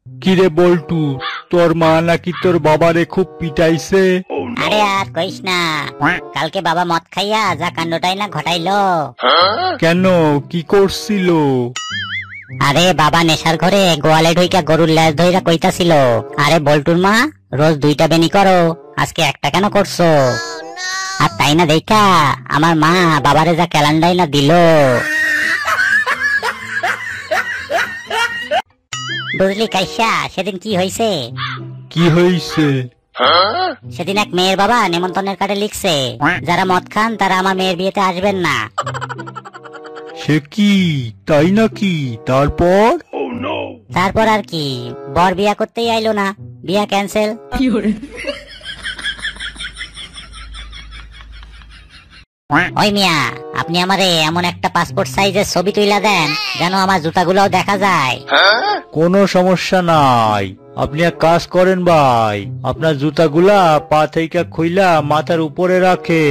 কিরে বল্টু, তোর মা নাকি তোর বাবারে খুব পিটাইছে? আরে আর কইস না, কালকে বাবা মদ খাইয়া যা কাণ্ডটাই না ঘটাইলো। কেন, কি করছিল? আরে বাবা নেশার ঘরে গোয়ালে ঢুইকা গরুর ল্যাজ ধইরা কইতাছিল, আরে বল্টুর মা রোজ 2টা বেনি করো, আজকে একটা কেন করছো? আর তাই না দেখা আমার মা বাবারে যা ক্যালেন্ডাই না দিল। বুঝলি কাইসা সেদিন কি হয়েছে? কি হয়েছে? সেদিন এক মেয়ের বাবা নেমন্তন্নের কার্ডে লিখছে, যারা মদ খান তারা আমার মেয়ের বিয়েতে আসবেন না। সে কি, তাই নাকি? তারপর? তারপর আর কি, বর বিয়া করতেই আইলো না, বিয়া ক্যান্সেল। ওই মিয়া, আপনি আমারে এমন একটা পাসপোর্ট সাইজের ছবি তুইলা দেন যেন আমার জুতাগুলোও দেখা যায়। কোনো সমস্যা নাই, আপনি এক কাজ করেন ভাই, আপনার জুতাগুলা পা থেকে খুইলা মাথার উপরে রাখে।